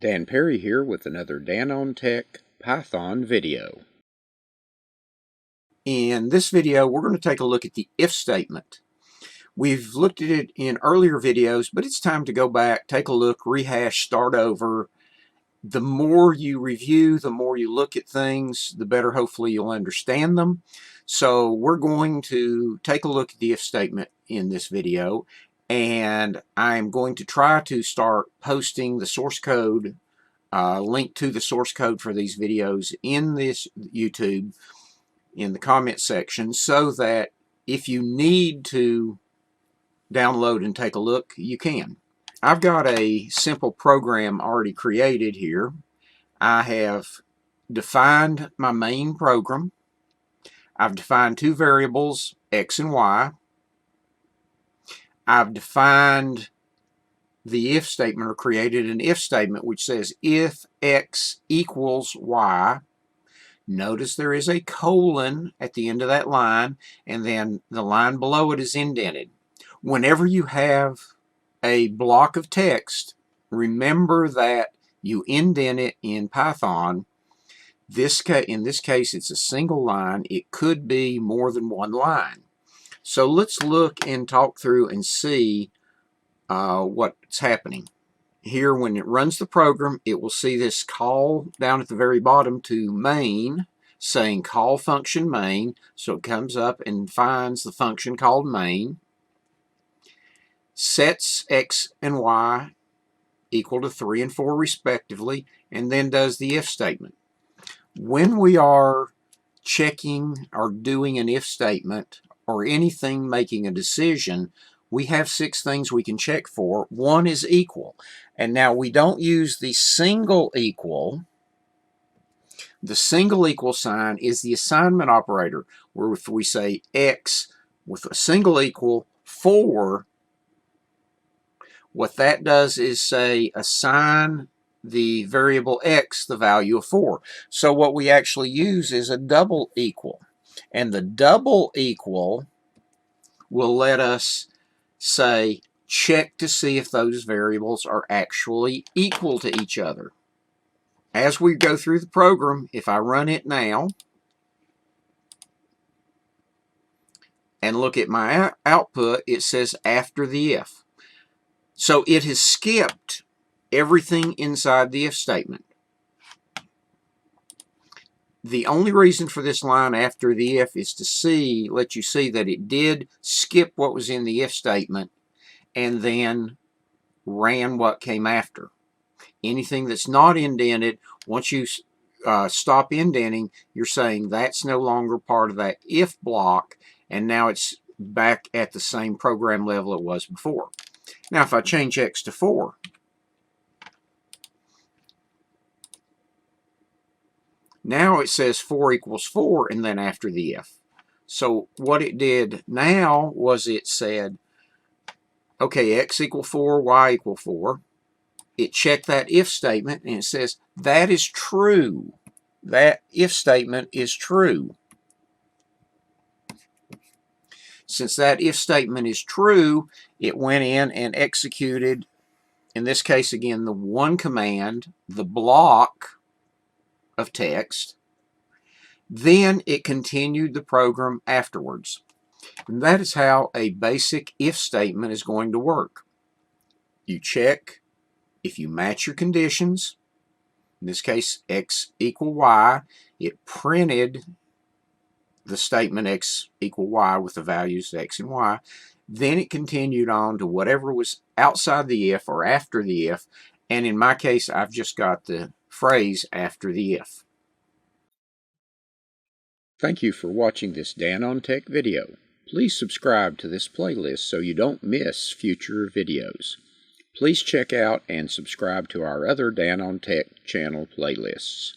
Dan Perry here with another Dan on Tech Python video. In this video, we're going to take a look at the if statement. We've looked at it in earlier videos, but it's time to go back, take a look, rehash, start over. The more you review, the more you look at things, the better hopefully you'll understand them. So we're going to take a look at the if statement in this video, and I'm going to try to start posting the source code, link to the source code for these videos in this YouTube in the comment section, so that if you need to download and take a look, you can. I've got a simple program already created here. I have defined my main program. I've defined two variables, x and y. I've defined the if statement, or created an if statement which says if x equals y. Notice there is a colon at the end of that line, and then the line below it is indented. Whenever you have a block of text, remember that you indent it in Python. In this case, it's a single line. It could be more than one line. So let's look and talk through and see what's happening. Here, when it runs the program, it will see this call down at the very bottom to main, saying call function main. So it comes up and finds the function called main, sets x and y equal to 3 and 4 respectively, and then does the if statement. When we are checking or doing an if statement or anything making a decision, we have 6 things we can check for. One is equal. And now we don't use the single equal. The single equal sign is the assignment operator, where if we say x with a single equal 4, what that does is say assign the variable x the value of 4. So what we actually use is a double equal. And the double equal will let us say check to see if those variables are actually equal to each other. As we go through the program, if I run it now and look at my output, it says after the if. So it has skipped everything inside the if statement. The only reason for this line after the if is to let you see that it did skip what was in the if statement and then ran what came after. Anything that's not indented, once you stop indenting, you're saying that's no longer part of that if block, and now it's back at the same program level it was before. Now if I change x to 4, now it says 4 equals 4 and then after the if. So what it did now was it said, okay, x equal 4, y equal 4. It checked that if statement and it says that is true. That if statement is true. Since that if statement is true, it went in and executed, in this case again, the one command, the block of text. Then it continued the program afterwards. And that is how a basic if statement is going to work. You check if you match your conditions. In this case, x equal y. It printed the statement x equal y with the values x and y. Then it continued on to whatever was outside the if or after the if. And in my case, I've just got the phrase after the if. Thank you for watching this Dan on Tech video. Please subscribe to this playlist so you don't miss future videos. Please check out and subscribe to our other Dan on Tech channel playlists.